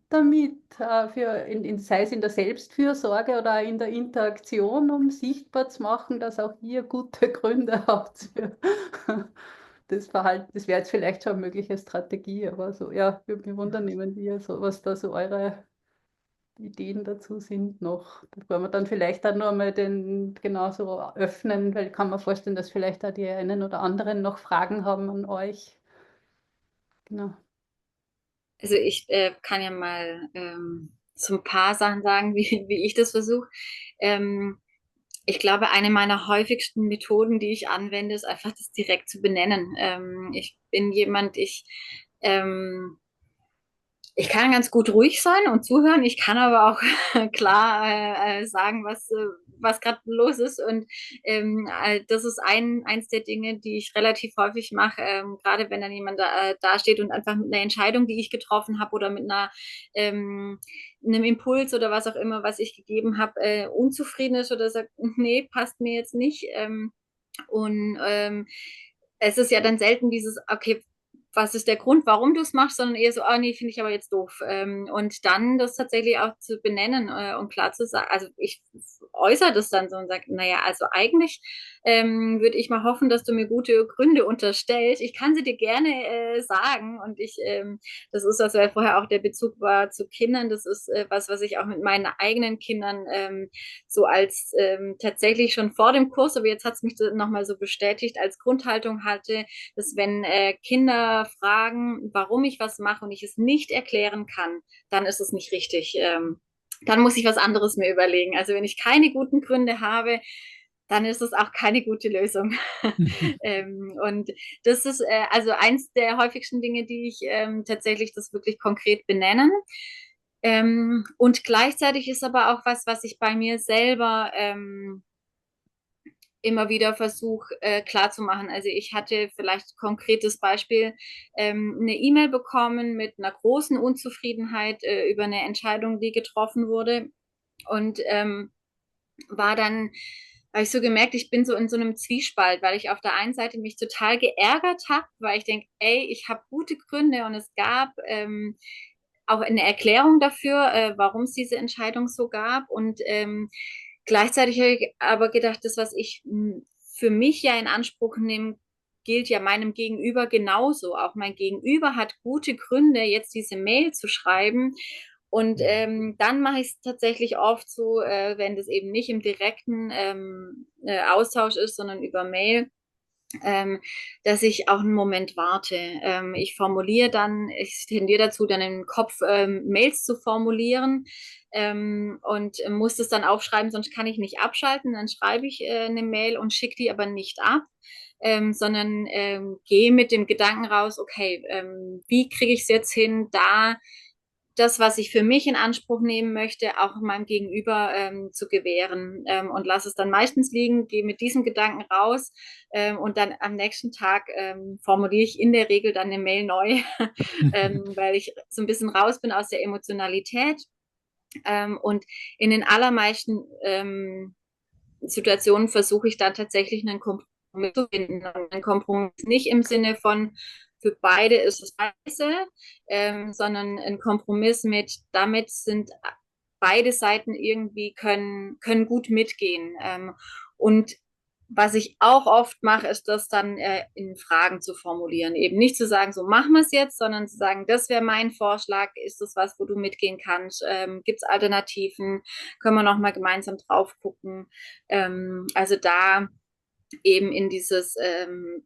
damit, sei es in der Selbstfürsorge oder auch in der Interaktion, um sichtbar zu machen, dass auch ihr gute Gründe habt für das Verhalten. Das wäre jetzt vielleicht schon eine mögliche Strategie, aber so, ja, würde mich wundern, was da so eure Ideen dazu sind noch. Bevor wir dann vielleicht auch nur mal den genauso öffnen, weil ich kann mir vorstellen, dass vielleicht auch die einen oder anderen noch Fragen haben an euch. Genau. Also ich kann ja mal so ein paar Sachen sagen, wie ich das versuche. Ich glaube, eine meiner häufigsten Methoden, die ich anwende, ist einfach das direkt zu benennen. Ich bin jemand, ich kann ganz gut ruhig sein und zuhören. Ich kann aber auch klar sagen, was gerade los ist. Und das ist eins der Dinge, die ich relativ häufig mache, gerade wenn dann jemand da steht und einfach mit einer Entscheidung, die ich getroffen habe oder mit einem Impuls oder was auch immer, was ich gegeben habe, unzufrieden ist oder sagt, nee, passt mir jetzt nicht. Und es ist ja dann selten dieses, okay, was ist der Grund, warum du es machst, sondern eher so, nee, finde ich aber jetzt doof. Und dann das tatsächlich auch zu benennen und klar zu sagen, also ich äußere das dann so und sage, naja, also eigentlich würde ich mal hoffen, dass du mir gute Gründe unterstellst. Ich kann sie dir gerne sagen und das ist, also vorher auch der Bezug war zu Kindern, das ist was ich auch mit meinen eigenen Kindern so als tatsächlich schon vor dem Kurs, aber jetzt hat es mich nochmal so bestätigt, als Grundhaltung hatte, dass wenn Kinder fragen, warum ich was mache und ich es nicht erklären kann, dann ist es nicht richtig. Dann muss ich was anderes mir überlegen. Also wenn ich keine guten Gründe habe, dann ist es auch keine gute Lösung. Und das ist also eins der häufigsten Dinge, die ich tatsächlich das wirklich konkret benennen. Und gleichzeitig ist aber auch was ich bei mir selber immer wieder versuche klarzumachen. Also ich hatte vielleicht konkretes Beispiel, eine E-Mail bekommen mit einer großen Unzufriedenheit über eine Entscheidung, die getroffen wurde. Und habe ich so gemerkt, ich bin so in so einem Zwiespalt, weil ich auf der einen Seite mich total geärgert habe, weil ich denke, ey, ich habe gute Gründe und es gab auch eine Erklärung dafür, warum es diese Entscheidung so gab. Und gleichzeitig habe ich aber gedacht, das, was ich für mich ja in Anspruch nehme, gilt ja meinem Gegenüber genauso. Auch mein Gegenüber hat gute Gründe, jetzt diese Mail zu schreiben. Und dann mache ich es tatsächlich oft so, wenn das eben nicht im direkten Austausch ist, sondern über Mail, dass ich auch einen Moment warte. Ich tendiere dazu, dann im Kopf Mails zu formulieren und muss das dann aufschreiben, sonst kann ich nicht abschalten. Dann schreibe ich eine Mail und schicke die aber nicht ab. Sondern gehe mit dem Gedanken raus, okay, wie kriege ich es jetzt hin, da das, was ich für mich in Anspruch nehmen möchte, auch meinem Gegenüber zu gewähren und lasse es dann meistens liegen, gehe mit diesem Gedanken raus und dann am nächsten Tag formuliere ich in der Regel dann eine Mail neu, weil ich so ein bisschen raus bin aus der Emotionalität. Und in den allermeisten Situationen versuche ich dann tatsächlich einen Kompromiss zu finden. Ein Kompromiss nicht im Sinne von, für beide ist es scheiße, sondern ein Kompromiss mit, damit sind beide Seiten irgendwie können gut mitgehen. Und was ich auch oft mache, ist das dann in Fragen zu formulieren. Eben nicht zu sagen, so machen wir es jetzt, sondern zu sagen, das wäre mein Vorschlag, ist das was, wo du mitgehen kannst? Gibt es Alternativen? Können wir nochmal gemeinsam drauf gucken? Also da eben in dieses,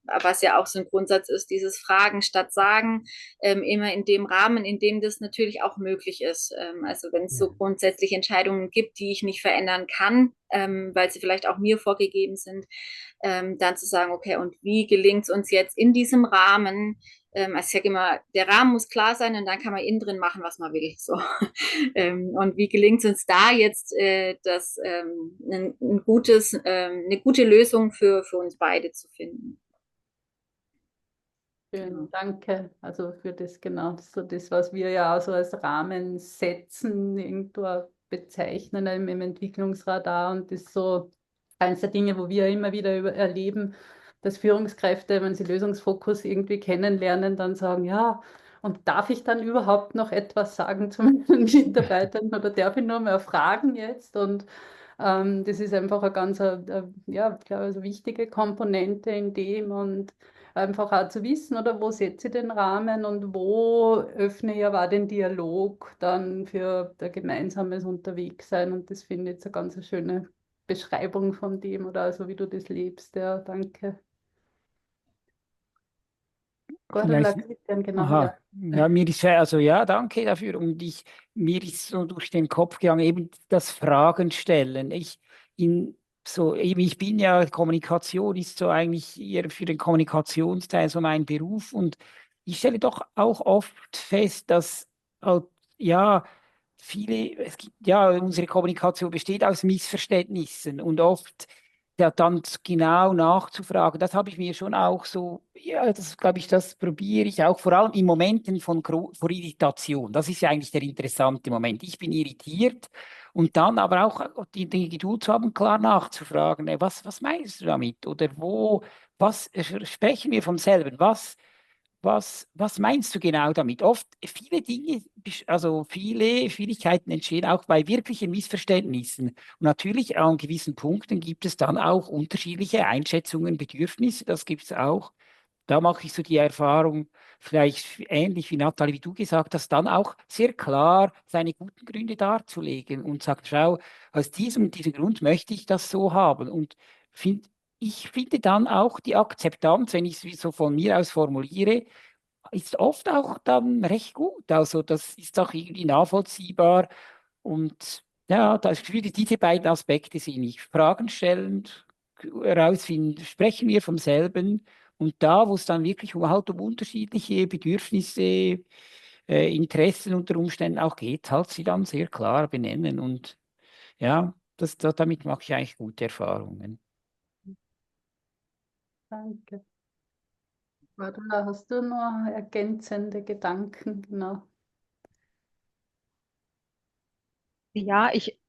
was ja auch so ein Grundsatz ist, dieses Fragen statt Sagen, immer in dem Rahmen, in dem das natürlich auch möglich ist. Also wenn es so grundsätzlich Entscheidungen gibt, die ich nicht verändern kann, weil sie vielleicht auch mir vorgegeben sind, dann zu sagen, okay, und wie gelingt es uns jetzt in diesem Rahmen, also ich sage immer, der Rahmen muss klar sein und dann kann man innen drin machen, was man will. So. Und wie gelingt es uns da jetzt, eine gute Lösung für uns beide zu finden? Schön, danke. Also für das genau, so das, was wir ja auch so als Rahmen setzen, irgendwo bezeichnen im Entwicklungsradar. Und das ist so eines der Dinge, wo wir immer wieder erleben, dass Führungskräfte, wenn sie Lösungsfokus irgendwie kennenlernen, dann sagen, ja, und darf ich dann überhaupt noch etwas sagen zu meinen Mitarbeitern oder darf ich nur mehr fragen jetzt? Und das ist einfach eine ganz, ja, ich glaube, also wichtige Komponente in dem und einfach auch zu wissen, oder wo setze ich den Rahmen und wo öffne ich aber auch den Dialog dann für ein gemeinsames Unterwegssein. Und das finde ich jetzt eine ganz schöne Beschreibung von dem oder also wie du das lebst. Ja, danke. Cordula, Vielleicht, Christian, genau, aha, ja. ja, mir ist, also ja, danke dafür. Und mir ist so durch den Kopf gegangen, eben das Fragen stellen. Ich bin ja, Kommunikation ist so eigentlich eher für den Kommunikationsteil so mein Beruf. Und ich stelle doch auch oft fest, dass halt, ja, es gibt, ja, unsere Kommunikation besteht aus Missverständnissen und oft ja, dann genau nachzufragen, das habe ich mir schon auch so, ja, das glaube ich, das probiere ich auch, vor allem in Momenten vor Irritation. Das ist ja eigentlich der interessante Moment. Ich bin irritiert und dann aber auch die Geduld zu haben, klar nachzufragen, was meinst du damit? Oder sprechen wir vom selben? Was meinst du genau damit? Oft viele Dinge, also viele Schwierigkeiten entstehen auch bei wirklichen Missverständnissen. Und natürlich an gewissen Punkten gibt es dann auch unterschiedliche Einschätzungen, Bedürfnisse, das gibt es auch. Da mache ich so die Erfahrung, vielleicht ähnlich wie Nathalie, wie du gesagt hast, dann auch sehr klar seine guten Gründe darzulegen und sagt, schau, aus diesem und diesem Grund möchte ich das so haben. Und find, ich finde dann auch die Akzeptanz, wenn ich es so von mir aus formuliere, ist oft auch dann recht gut. Also das ist auch irgendwie nachvollziehbar. Und ja, diese beiden Aspekte sind ich. Fragen stellen, herausfinden, sprechen wir vom selben. Und da, wo es dann wirklich um unterschiedliche Bedürfnisse, Interessen unter Umständen auch geht, halt sie dann sehr klar benennen. Und ja, damit mache ich eigentlich gute Erfahrungen. Danke. Cordula, hast du noch ergänzende Gedanken? Genau. Ja, ich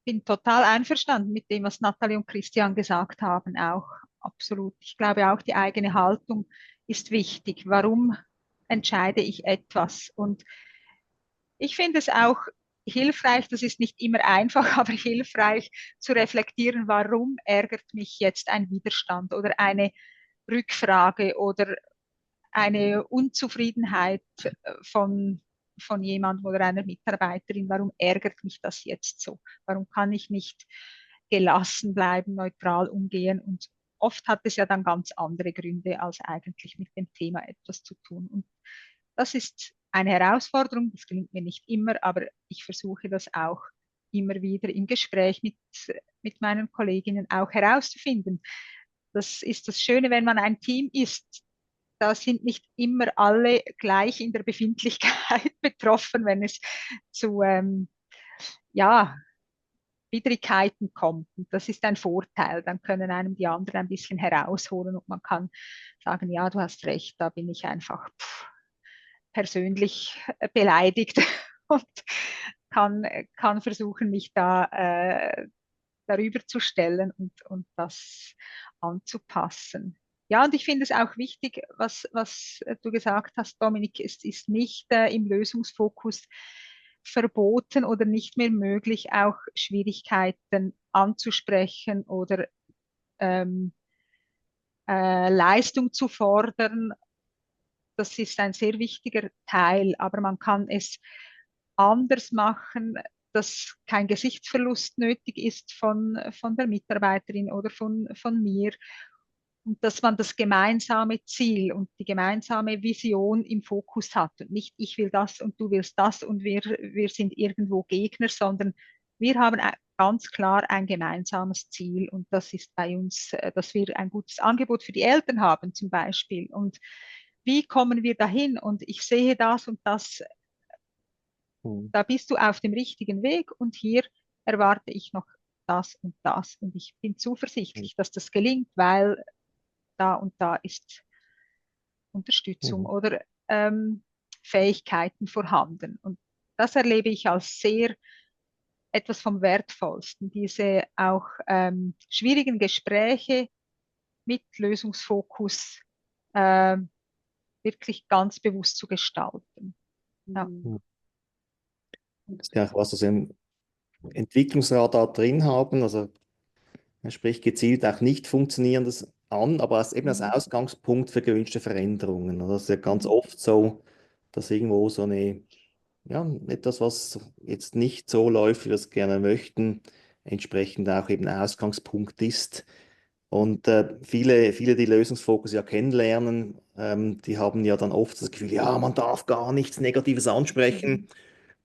bin total einverstanden mit dem, was Nathalie und Christian gesagt haben, auch absolut. Ich glaube auch, die eigene Haltung ist wichtig. Warum entscheide ich etwas? Und ich finde es auch hilfreich, das ist nicht immer einfach, aber hilfreich zu reflektieren, warum ärgert mich jetzt ein Widerstand oder eine Rückfrage oder eine Unzufriedenheit von jemandem oder einer Mitarbeiterin, warum ärgert mich das jetzt so? Warum kann ich nicht gelassen bleiben, neutral umgehen? Und oft hat es ja dann ganz andere Gründe, als eigentlich mit dem Thema etwas zu tun. Und das ist eine Herausforderung, das gelingt mir nicht immer, aber ich versuche das auch immer wieder im Gespräch mit meinen Kolleginnen auch herauszufinden. Das ist das Schöne, wenn man ein Team ist. Da sind nicht immer alle gleich in der Befindlichkeit betroffen, wenn es zu ja, Widrigkeiten kommt. Und das ist ein Vorteil. Dann können einem die anderen ein bisschen herausholen und man kann sagen, ja, du hast recht, da bin ich einfach persönlich beleidigt und kann versuchen, mich da darüber zu stellen und das anzupassen. Ja, und ich finde es auch wichtig, was du gesagt hast, Dominik, es ist nicht im Lösungsfokus verboten oder nicht mehr möglich, auch Schwierigkeiten anzusprechen oder ähm, Leistung zu fordern. Das ist ein sehr wichtiger Teil, aber man kann es anders machen, dass kein Gesichtsverlust nötig ist von der Mitarbeiterin oder von mir und dass man das gemeinsame Ziel und die gemeinsame Vision im Fokus hat und nicht ich will das und du willst das und wir sind irgendwo Gegner, sondern wir haben ganz klar ein gemeinsames Ziel und das ist bei uns, dass wir ein gutes Angebot für die Eltern haben zum Beispiel und wie kommen wir dahin und ich sehe das und das, da bist du auf dem richtigen Weg und hier erwarte ich noch das und ich bin zuversichtlich, dass das gelingt, weil da und da ist Unterstützung oder Fähigkeiten vorhanden. Und das erlebe ich als sehr etwas vom Wertvollsten, diese auch schwierigen Gespräche mit Lösungsfokus wirklich ganz bewusst zu gestalten. Ja. Das ist ja auch was, was wir im Entwicklungsradar drin haben, also sprich gezielt auch nicht funktionierendes an, aber eben als Ausgangspunkt für gewünschte Veränderungen. Also das ist ja ganz oft so, dass irgendwo so ja, etwas, was jetzt nicht so läuft, wie wir es gerne möchten, entsprechend auch eben Ausgangspunkt ist. Und viele, die Lösungsfokus ja kennenlernen, die haben ja dann oft das Gefühl, ja, man darf gar nichts Negatives ansprechen.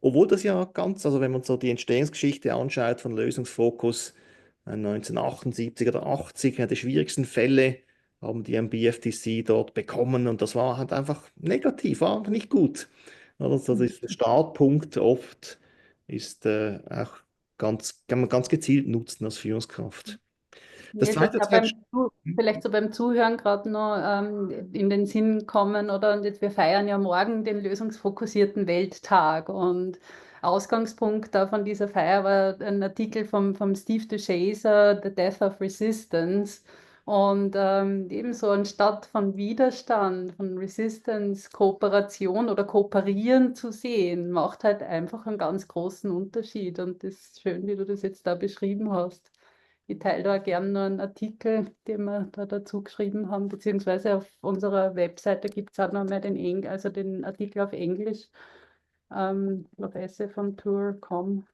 Obwohl das ja ganz, also wenn man so die Entstehungsgeschichte anschaut von Lösungsfokus 1978 oder 80, die schwierigsten Fälle haben die am BFTC dort bekommen und das war halt einfach negativ, war nicht gut. Also das ist der Startpunkt oft, ist auch kann man ganz gezielt nutzen als Führungskraft. Das Mir ist zweite jetzt auch ist vielleicht so beim Zuhören gerade noch in den Sinn kommen, oder? Und jetzt, wir feiern ja morgen den lösungsfokussierten Welttag und Ausgangspunkt da von dieser Feier war ein Artikel vom Steve DeShazer, The Death of Resistance. Und ebenso anstatt von Widerstand, von Resistance, Kooperation oder Kooperieren zu sehen, macht halt einfach einen ganz großen Unterschied. Und das ist schön, wie du das jetzt da beschrieben hast. Ich teile da gerne nur einen Artikel, den wir da dazu geschrieben haben, beziehungsweise auf unserer Webseite gibt es auch noch mal also den Artikel auf Englisch, auf Essay von Tour.com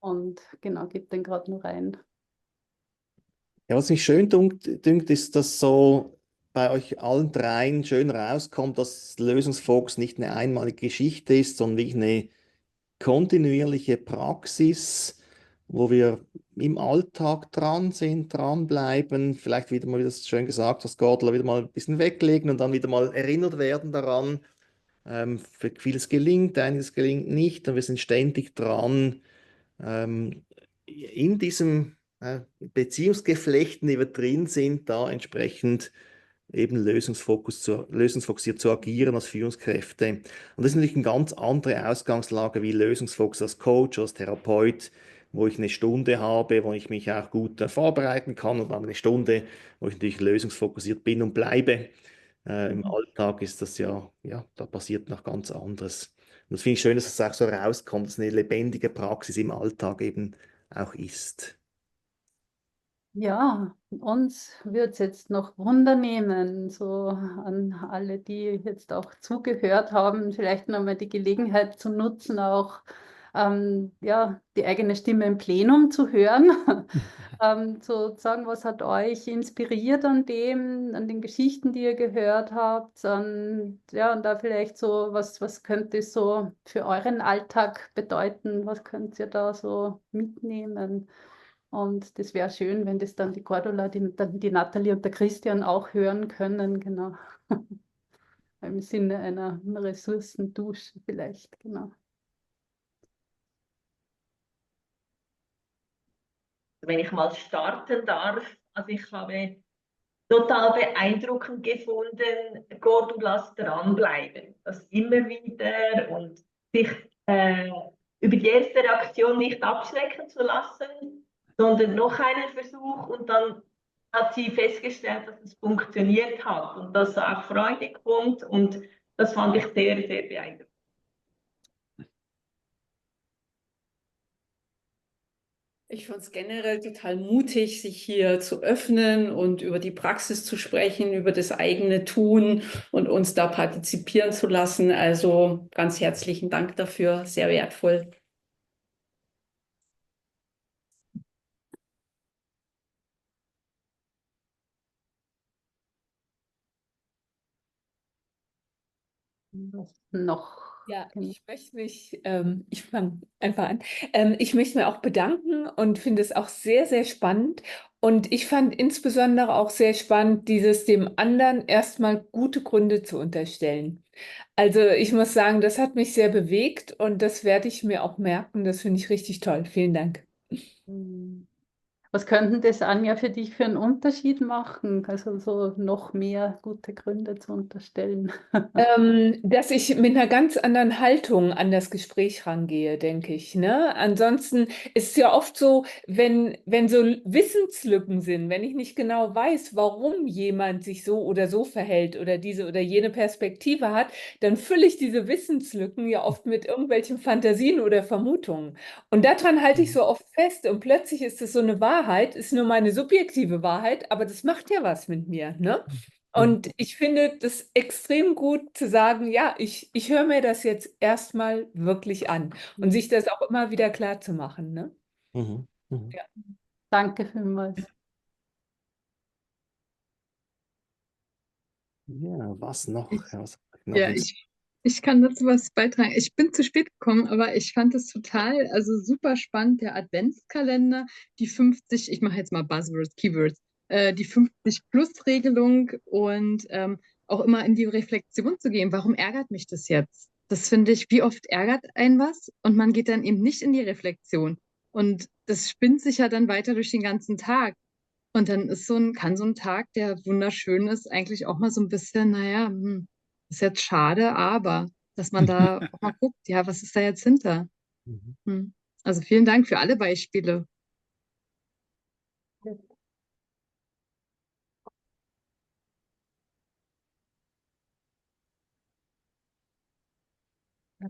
und genau, gebe den gerade noch rein. Ja, was mich schön dünkt, ist, dass so bei euch allen dreien schön rauskommt, dass Lösungsfokus nicht eine einmalige Geschichte ist, sondern wirklich eine kontinuierliche Praxis, wo wir im Alltag dran sind, dranbleiben, vielleicht wieder mal, wie das schön gesagt hast, Gordler, wieder mal ein bisschen weglegen und dann wieder mal erinnert werden daran. Für vieles gelingt, einiges gelingt nicht und wir sind ständig dran, in diesem Beziehungsgeflechten, die wir drin sind, da entsprechend eben lösungsfokussiert zu agieren als Führungskräfte. Und das ist natürlich eine ganz andere Ausgangslage wie Lösungsfokus als Coach, als Therapeut, wo ich eine Stunde habe, wo ich mich auch gut vorbereiten kann und dann eine Stunde, wo ich natürlich lösungsfokussiert bin und bleibe. Im Alltag ist das ja, da passiert noch ganz anderes. Und das finde ich schön, dass es auch so rauskommt, dass eine lebendige Praxis im Alltag eben auch ist. Ja, uns wird es jetzt noch Wunder nehmen, so an alle, die jetzt auch zugehört haben, vielleicht nochmal die Gelegenheit zu nutzen, auch ja, die eigene Stimme im Plenum zu hören, zu sagen, was hat euch inspiriert an dem, an den Geschichten, die ihr gehört habt, ja, und da vielleicht so, was könnte es so für euren Alltag bedeuten, was könnt ihr da so mitnehmen? Und das wäre schön, wenn das dann die Cordula, die Nathalie und der Christian auch hören können, genau. Im Sinne einer Ressourcendusche vielleicht, genau. Wenn ich mal starten darf, also ich habe total beeindruckend gefunden, Cordulas dranbleiben, das immer wieder und sich über die erste Reaktion nicht abschrecken zu lassen, sondern noch einen Versuch, und dann hat sie festgestellt, dass es funktioniert hat und dass auch Freude kommt, und das fand ich sehr, sehr beeindruckend. Ich fand es generell total mutig, sich hier zu öffnen und über die Praxis zu sprechen, über das eigene Tun und uns da partizipieren zu lassen. Also ganz herzlichen Dank dafür, sehr wertvoll. Was noch? Ja, ich möchte mich, ich fange einfach an. Ich möchte mich auch bedanken und finde es auch sehr, sehr spannend. Und ich fand insbesondere auch sehr spannend, dieses dem anderen erstmal gute Gründe zu unterstellen. Also ich muss sagen, das hat mich sehr bewegt und das werde ich mir auch merken. Das finde ich richtig toll. Vielen Dank. Was könnten das, Anja, für dich für einen Unterschied machen? Also so noch mehr gute Gründe zu unterstellen. Dass ich mit einer ganz anderen Haltung an das Gespräch rangehe, denke ich, ne? Ansonsten ist es ja oft so, wenn so Wissenslücken sind, wenn ich nicht genau weiß, warum jemand sich so oder so verhält oder diese oder jene Perspektive hat, dann fülle ich diese Wissenslücken ja oft mit irgendwelchen Fantasien oder Vermutungen. Und daran halte ich so oft fest und plötzlich ist es so eine Wahrheit, ist nur meine subjektive Wahrheit, aber das macht ja was mit mir, ne? Und ich finde das extrem gut zu sagen, ja, ich höre mir das jetzt erstmal wirklich an und sich das auch immer wieder klar zu machen, ne? Mhm. Mhm. Ja. Danke vielmals. Ja, was noch? Ich, Was noch ja, ich kann dazu was beitragen. Ich bin zu spät gekommen, aber ich fand es total, also super spannend, der Adventskalender, die 50, ich mache jetzt mal Buzzwords, Keywords, die 50-Plus-Regelung und auch immer in die Reflexion zu gehen. Warum ärgert mich das jetzt? Das finde ich, wie oft ärgert einen was und man geht dann eben nicht in die Reflexion. Und das spinnt sich ja dann weiter durch den ganzen Tag. Und dann ist kann so ein Tag, der wunderschön ist, eigentlich auch mal so ein bisschen, naja, ist jetzt schade, aber dass man da auch mal guckt, ja, was ist da jetzt hinter? Mhm. Hm. Also vielen Dank für alle Beispiele.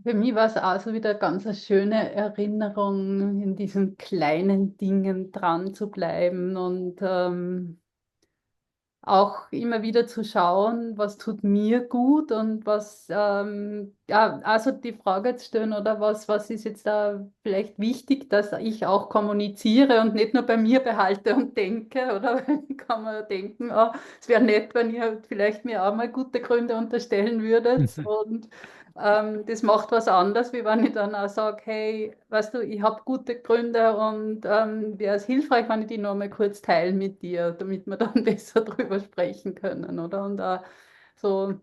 Für mich war es also wieder ganz eine schöne Erinnerung, in diesen kleinen Dingen dran zu bleiben und auch immer wieder zu schauen, was tut mir gut und was, ja, also die Frage zu stellen, oder was ist jetzt da vielleicht wichtig, dass ich auch kommuniziere und nicht nur bei mir behalte und denke, oder kann man denken, oh, es wäre nett, wenn ihr vielleicht mir auch mal gute Gründe unterstellen würdet und das macht was anderes, wie wenn ich dann auch sage, hey, weißt du, ich habe gute Gründe und wäre es hilfreich, wenn ich die noch mal kurz teile mit dir, damit wir dann besser drüber sprechen können, oder? Und auch so,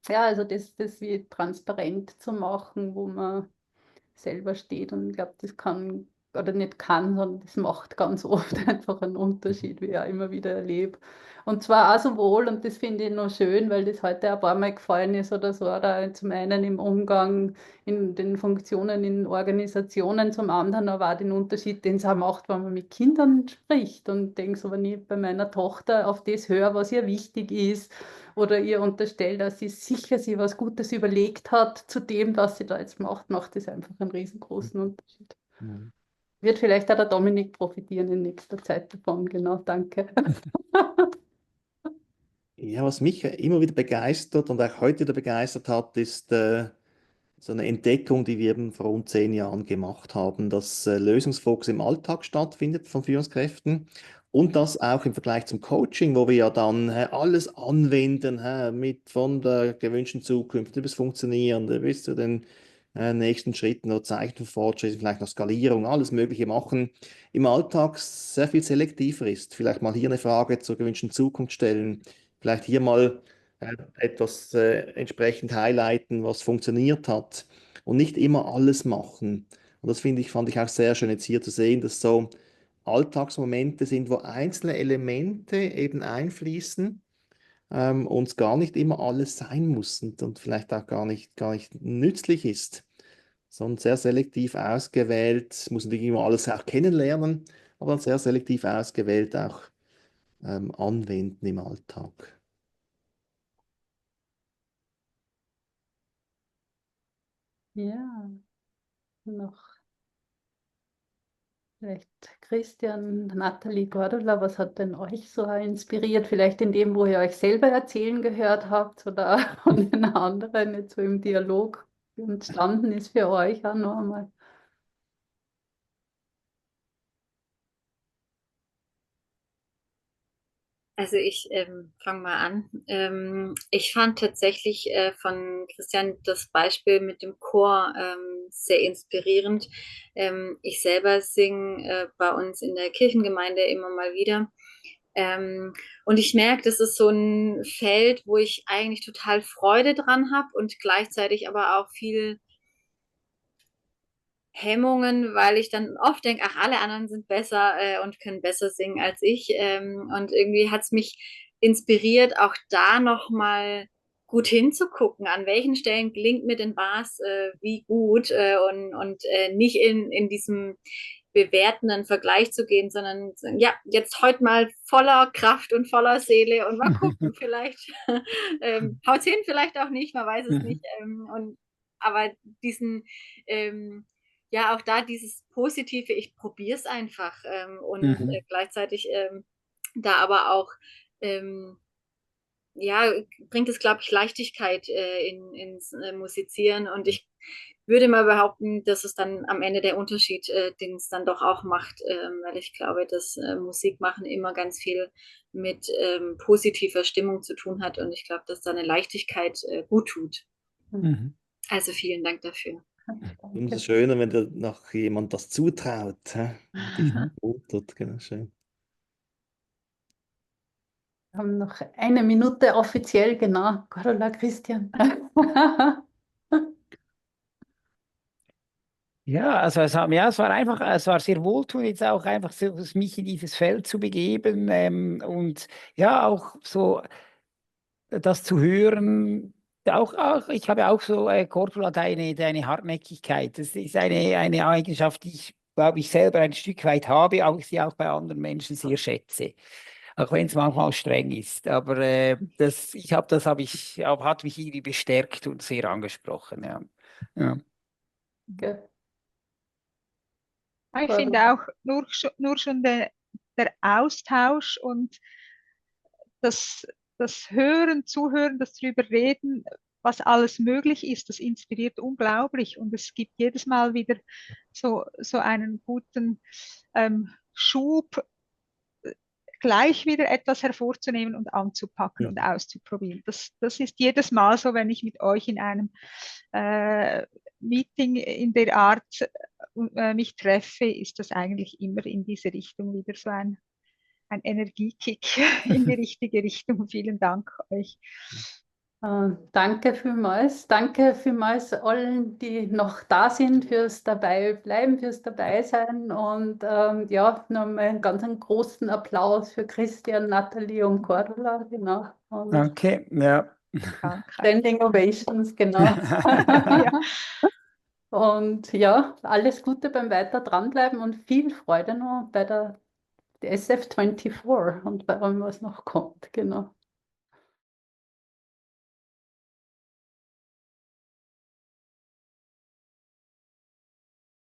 ja, also das wie transparent zu machen, wo man selber steht. Und ich glaube, das kann, oder nicht kann, sondern das macht ganz oft einfach einen Unterschied, wie ich auch immer wieder erlebe. Und zwar auch sowohl, und das finde ich noch schön, weil das heute ein paar Mal gefallen ist oder so, oder zum einen im Umgang in den Funktionen in Organisationen, zum anderen aber auch den Unterschied, den es auch macht, wenn man mit Kindern spricht. Und denke so, wenn ich bei meiner Tochter auf das höre, was ihr wichtig ist, oder ihr unterstellt, dass sie sicher sich was Gutes überlegt hat zu dem, was sie da jetzt macht, macht das einfach einen riesengroßen Unterschied. Mhm. Wird vielleicht auch der Dominik profitieren in nächster Zeit davon. Genau, danke. Ja, was mich immer wieder begeistert und auch heute wieder begeistert hat, ist so eine Entdeckung, die wir eben vor rund 10 Jahren gemacht haben, dass Lösungsfokus im Alltag stattfindet von Führungskräften und das auch im Vergleich zum Coaching, wo wir ja dann alles anwenden, mit von der gewünschten Zukunft über das Funktionieren bis zu den nächsten Schritten oder Zeichen für Fortschritt, vielleicht noch Skalierung, alles Mögliche machen, im Alltag sehr viel selektiver ist. Vielleicht mal hier eine Frage zur gewünschten Zukunft stellen, vielleicht hier mal etwas entsprechend highlighten, was funktioniert hat und nicht immer alles machen. Und das fand ich auch sehr schön jetzt hier zu sehen, dass so Alltagsmomente sind, wo einzelne Elemente eben einfließen und gar nicht immer alles sein muss und vielleicht auch gar nicht nützlich ist, sondern sehr selektiv ausgewählt, muss natürlich immer alles auch kennenlernen, aber dann sehr selektiv ausgewählt auch anwenden im Alltag. Ja, noch vielleicht Christian, Nathalie, Cordula, was hat denn euch so inspiriert? Vielleicht in dem, wo ihr euch selber erzählen gehört habt oder von den anderen jetzt so im Dialog entstanden ist für euch auch noch einmal. Also ich fange mal an. Ich fand tatsächlich von Christian das Beispiel mit dem Chor sehr inspirierend. Ich selber singe bei uns in der Kirchengemeinde immer mal wieder. Und ich merke, das ist so ein Feld, wo ich eigentlich total Freude dran habe und gleichzeitig aber auch viel Hemmungen, weil ich dann oft denke, ach, alle anderen sind besser und können besser singen als ich. Und irgendwie hat es mich inspiriert, auch da nochmal gut hinzugucken, an welchen Stellen gelingt mir denn was wie gut und nicht in diesem bewertenden Vergleich zu gehen, sondern ja, jetzt heute mal voller Kraft und voller Seele und mal gucken, vielleicht haut's hin, vielleicht auch nicht, man weiß es nicht. Aber diesen ja, auch da dieses Positive, ich probiere es einfach und gleichzeitig da aber auch ja, bringt es, glaube ich, Leichtigkeit ins Musizieren und ich würde mal behaupten, dass es dann am Ende der Unterschied, den es dann doch auch macht, weil ich glaube, dass Musikmachen immer ganz viel mit positiver Stimmung zu tun hat und ich glaube, dass da eine Leichtigkeit gut tut. Mhm. Also vielen Dank dafür. Umso schöner, wenn dir noch jemand das zutraut, dich muntert, genau, schön. Wir haben noch eine Minute offiziell, genau. Cordula, Christian. Ja, also es war einfach, es war sehr wohltuend, jetzt auch einfach so, mich in dieses Feld zu begeben und ja, auch so das zu hören. Auch ich habe auch so, Cordula, deine Hartnäckigkeit. Das ist eine Eigenschaft, die ich, glaube ich, selber ein Stück weit habe, aber ich sie auch bei anderen Menschen sehr schätze. Auch wenn es manchmal streng ist. Aber hat mich irgendwie bestärkt und sehr angesprochen. Ja. Ja. Okay. Ich finde auch nur schon der Austausch und das Hören, Zuhören, das drüber reden, was alles möglich ist, das inspiriert unglaublich und es gibt jedes Mal wieder so einen guten Schub, gleich wieder etwas hervorzunehmen und anzupacken und auszuprobieren. Das ist jedes Mal so, wenn ich mit euch in einem Meeting in der Art mich treffe, ist das eigentlich immer in diese Richtung wieder so ein Energiekick in die richtige Richtung. Vielen Dank euch. Danke vielmals. Danke vielmals allen, die noch da sind, fürs Dabeibleiben, fürs Dabeisein. Und ja, nochmal einen ganz einen großen Applaus für Christian, Nathalie und Cordula. Genau. Und Danke, ja. Standing Ovations, genau. Ja. Und ja, alles Gute beim weiter dranbleiben und viel Freude noch bei der SF24 und bei allem, was noch kommt. Genau.